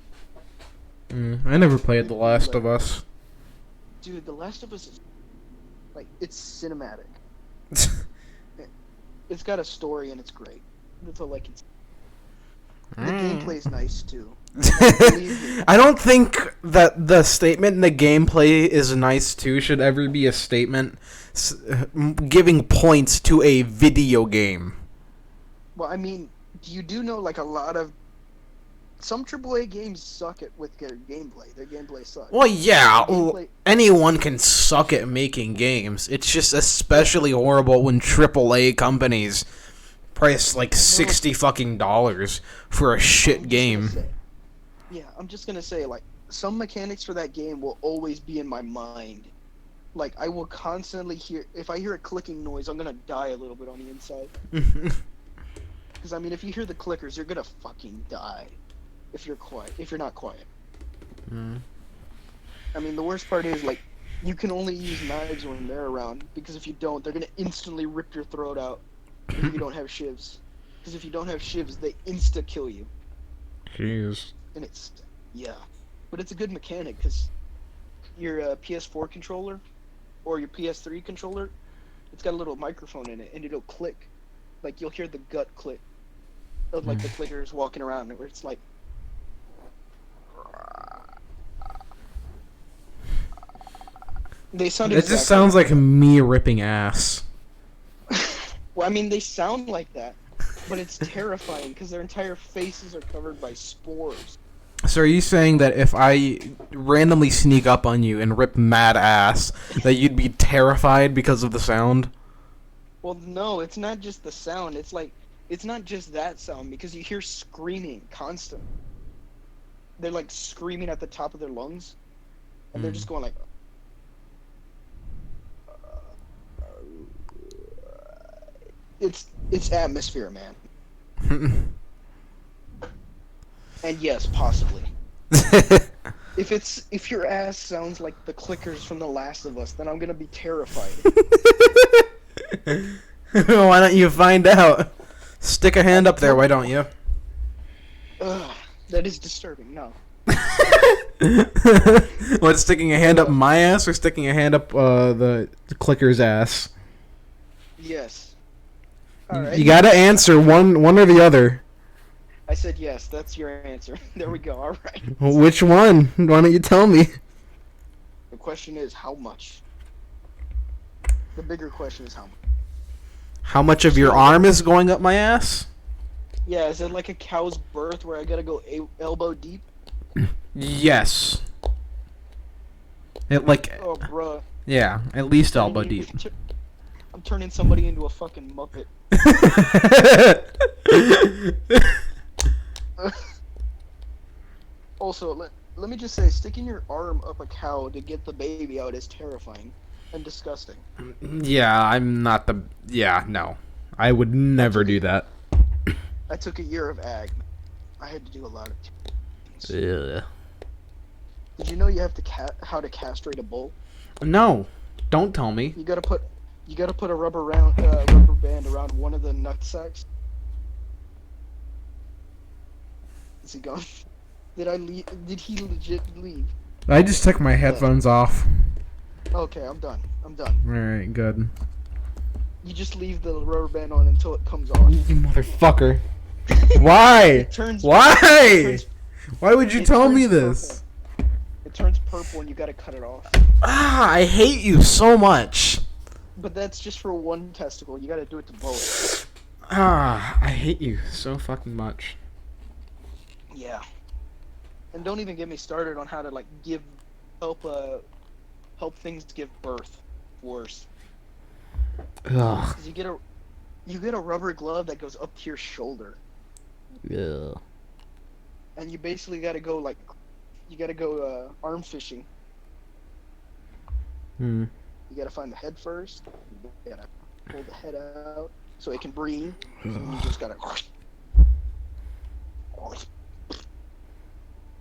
I never played The Last of Us. Dude, The Last of Us is... like, it's cinematic. It's got a story and it's great. That's all I can say. The gameplay's nice too. I don't think that the statement the gameplay is nice too should ever be a statement giving points to a video game. Well, I mean, you do know like a lot of some AAA games suck with their gameplay. Their gameplay sucks. Well, yeah, anyone can suck at making games. It's just especially horrible when AAA companies price like $60 fucking for a shit game. I'm just gonna say, like, some mechanics for that game will always be in my mind. Like, I will constantly hear, if I hear a clicking noise, I'm gonna die a little bit on the inside. Because, I mean, if you hear the clickers, you're gonna fucking die. If you're not quiet. I mean, the worst part is, like, you can only use knives when they're around, because if you don't, they're gonna instantly rip your throat out if you don't have shivs. Because if you don't have shivs, they insta-kill you. Jeez. And it's, yeah. But it's a good mechanic, because your PS4 controller, or your PS3 controller, it's got a little microphone in it, and it'll click. Like, you'll hear the gut click of, like, the clickers walking around, where it's like... They sound It just sounds like me ripping ass. Well, I mean, they sound like that, but it's terrifying because their entire faces are covered by spores. So are you saying that if I randomly sneak up on you and rip mad ass, that you'd be terrified because of the sound? Well, no, it's not just the sound. It's like, it's not just that sound, because you hear screaming constant. They're like screaming at the top of their lungs, and they're just going like... It's atmosphere, man. And yes, possibly. If your ass sounds like the clickers from The Last of Us, then I'm gonna be terrified. Why don't you find out? Stick a hand up there, why don't you? That is disturbing, no. What, sticking a hand up my ass or sticking a hand up the clicker's ass? Yes. All right. You gotta answer one or the other. I said yes. That's your answer. There we go. All right. Which one? Why don't you tell me? The question is how much. The bigger question is how much. How much of your arm is going up my ass? Yeah, is it like a cow's birth where I gotta go elbow deep? Yes. It like Oh, bruh. yeah, at least elbow deep. I'm turning somebody into a fucking Muppet. Also, let me just say, sticking your arm up a cow to get the baby out is terrifying and disgusting. Yeah, I'm not the. Yeah, no. I would never do that. I took a year of ag. I had to do a lot of things. Ugh. Did you know you have to how to castrate a bull? No, don't tell me. You gotta put a rubber band around one of the nut sacks. Is he gone? Did I leave? Did he legit leave? I just took my headphones off. Okay, I'm done. All right, good. You just leave the rubber band on until it comes off. You motherfucker. Why? Why? Why would you tell me this? Purple. It turns purple and you gotta cut it off. Ah, I hate you so much. But that's just for one testicle. You gotta do it to both. Ah, I hate you so fucking much. Yeah. And don't even get me started on how to like help things give birth. Worse. Ugh. 'Cause you get a rubber glove that goes up to your shoulder. Yeah. And you basically gotta go arm fishing. Hmm. You gotta find the head first. You gotta pull the head out so it can breathe. And you just gotta.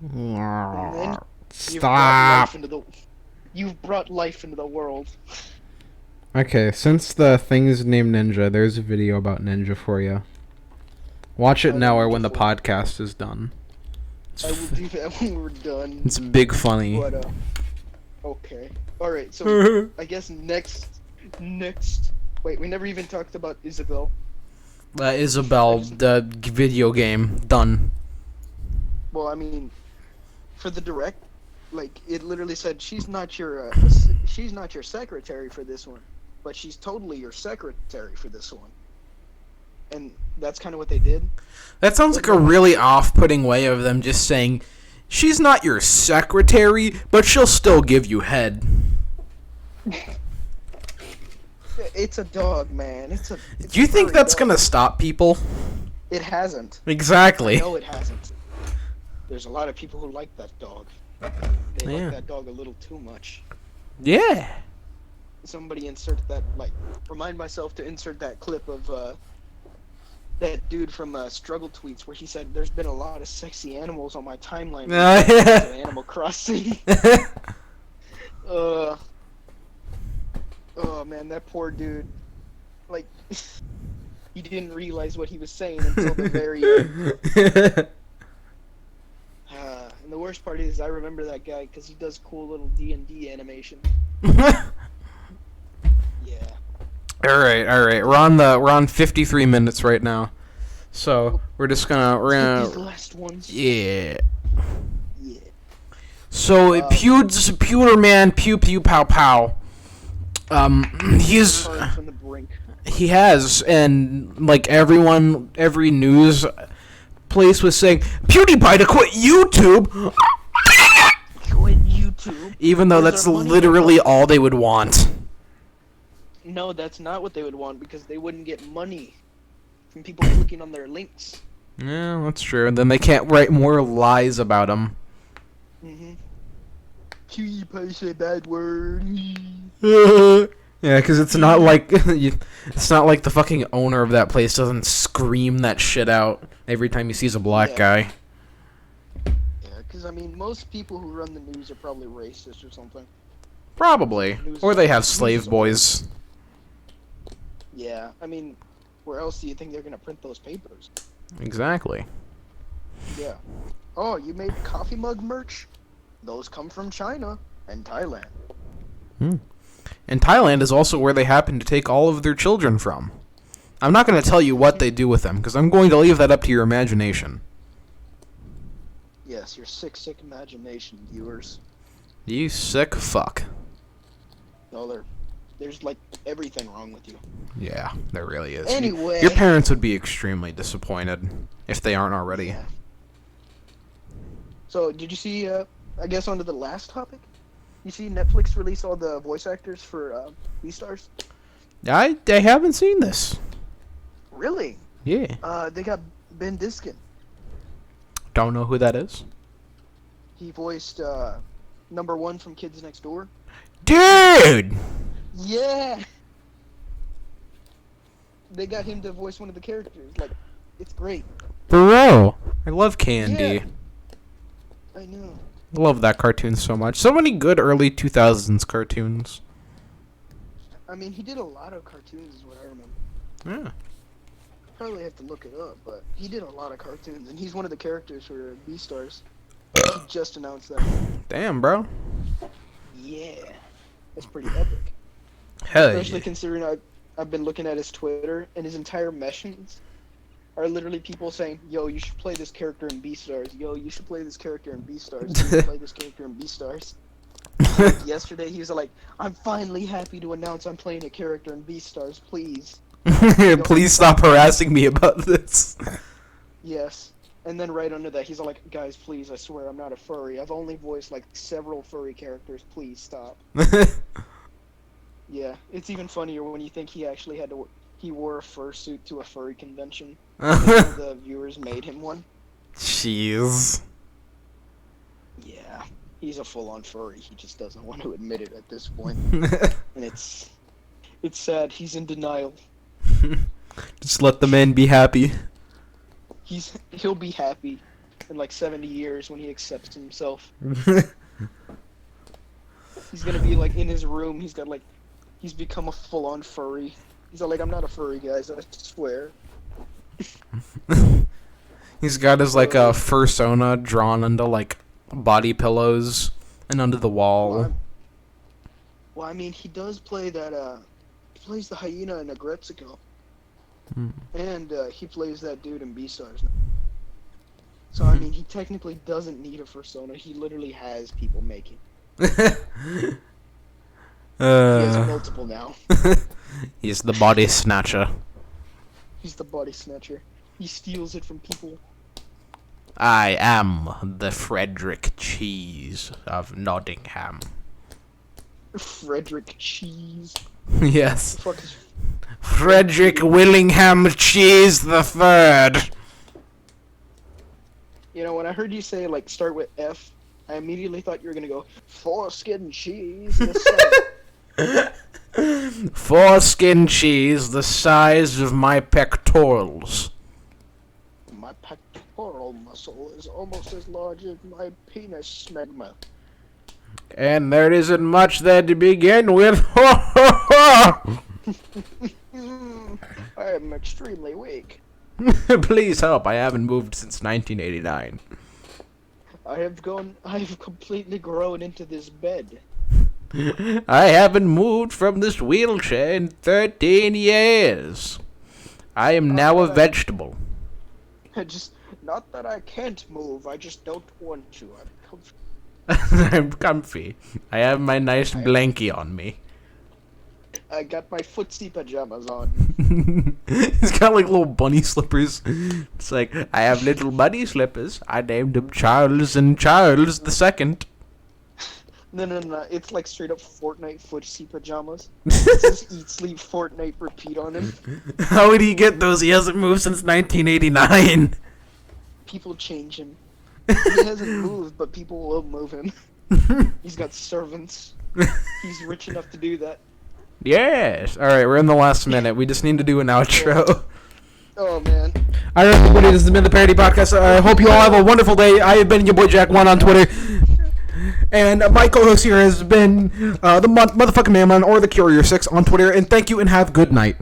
And then Stop. You've brought life into the world. Okay, since the thing is named Ninja, there's a video about Ninja for you. Watch it now or when the podcast is done. I will do that when we're done. It's big funny. But, okay. Alright, so I guess next. Wait, we never even talked about Isabel. Isabel, the video game, done. Well, I mean, for the direct, like, it literally said she's not your secretary for this one, but she's totally your secretary for this one. And that's kind of what they did. That sounds like a really off-putting way of them just saying, she's not your secretary, but she'll still give you head. It's a dog, man. It's Do you think that's gonna stop people? It hasn't. Exactly. No, it hasn't. There's a lot of people who like that dog. They like that dog a little too much. Yeah. Somebody insert that, remind myself to insert that clip of, that dude from Struggle Tweets where he said, "There's been a lot of sexy animals on my timeline." Animal Crossing. Oh man, that poor dude. Like, he didn't realize what he was saying until the very end. And the worst part is, I remember that guy because he does cool little D&D animation. Yeah. All right. We're on 53 minutes right now, so we're just gonna These last ones. Yeah. Yeah. So Pewter Man, pew pew pow pow. He's From the brink. he has, and like every news place was saying PewDiePie to quit YouTube. Quit YouTube. Even though Where's that's our money literally from? all they would want. No, that's not what they would want because they wouldn't get money from people clicking on their links. Yeah, that's true. And then they can't write more lies about him. Mm-hmm. PewDiePie said bad word. Yeah, because it's not like it's not like the fucking owner of that place doesn't scream that shit out every time he sees a black guy. Yeah, because I mean, most people who run the news are probably racist or something. Probably, or they have slave boys. Yeah, I mean, where else do you think they're gonna print those papers? Exactly. Yeah. Oh, you made coffee mug merch? Those come from China and Thailand. And Thailand is also where they happen to take all of their children from. I'm not going to tell you what they do with them, because I'm going to leave that up to your imagination. Yes, your sick imagination, viewers. You sick fuck. No, there's like everything wrong with you. Yeah, there really is. Anyway. Your parents would be extremely disappointed if they aren't already. Yeah. So, did you see, I guess onto the last topic? You see Netflix release all the voice actors for beastars? I haven't seen this. Really? Yeah. They got Ben Diskin. Don't know who that is. He voiced number 1 from Kids Next Door. Dude! Yeah! They got him to voice one of the characters. Like, it's great. Bro! I love Candy. Yeah. I know. I love that cartoon so much. So many good early 2000s cartoons. I mean, he did a lot of cartoons is what I remember. Yeah. Probably have to look it up, but he did a lot of cartoons, and he's one of the characters for Beastars. He just announced that. Damn, bro. Yeah. That's pretty epic. Hell Especially yeah. considering I've been looking at his Twitter, and his entire mentions are literally people saying, yo, you should play this character in Beastars. Yo, you should play this character in Beastars. You should play this character in Beastars. Yesterday, he was like, I'm finally happy to announce I'm playing a character in Beastars, please. Please stop harassing me about this. Yes. And then right under that, he's like, guys, please, I swear I'm not a furry. I've only voiced, like, several furry characters. Please stop. Yeah. It's even funnier when you think he actually had to... He wore a fursuit to a furry convention. The viewers made him one. Jeez. Yeah. He's a full-on furry. He just doesn't want to admit it at this point. And it's sad. He's in denial. Just let the man be happy. He'll be happy in like 70 years when he accepts himself. He's gonna be like in his room. He's become a full-on furry. He's like, I'm not a furry, guys. I swear. He's got his like a fursona drawn onto like body pillows and under the wall. Well, I mean, he does play that. He plays the hyena in Agretzico. And he plays that dude in Beastars. So I mean, he technically doesn't need a fursona. He literally has people making. He has multiple now. He's the body snatcher. He's the body snatcher. He steals it from people. I am the Frederick Cheese of Nottingham. Frederick Cheese. Yes. The fuck is... Frederick Willingham Cheese the Third. You know, when I heard you say, like, start with F, I immediately thought you were gonna go, foreskin cheese. Foreskin cheese the size of my pectorals. My pectoral muscle is almost as large as my penis smegma. And there isn't much there to begin with. I am extremely weak. Please help, I haven't moved since 1989. I have completely grown into this bed. I haven't moved from this wheelchair in 13 years. I am now a vegetable. Not that I can't move, I just don't want to. I'm comfortable. I'm comfy. I have my nice blankie on me. I got my footsie pajamas on. He's got like little bunny slippers. It's like, I have little bunny slippers. I named them Charles and Charles the Second. No. It's like straight up Fortnite footsie pajamas. It says eat, sleep, Fortnite, repeat on him. How would he get those? He hasn't moved since 1989. People change him. He hasn't moved, but people will move him. He's got servants. He's rich enough to do that. Yes. Alright, we're in the last minute. We just need to do an outro. Oh, man. Alright, everybody, this has been the Parody Podcast. I hope you all have a wonderful day. I have been your boy Jack1 on Twitter. And my co-host here has been the Motherfucking Man or the Courier6 on Twitter. And thank you and have good night.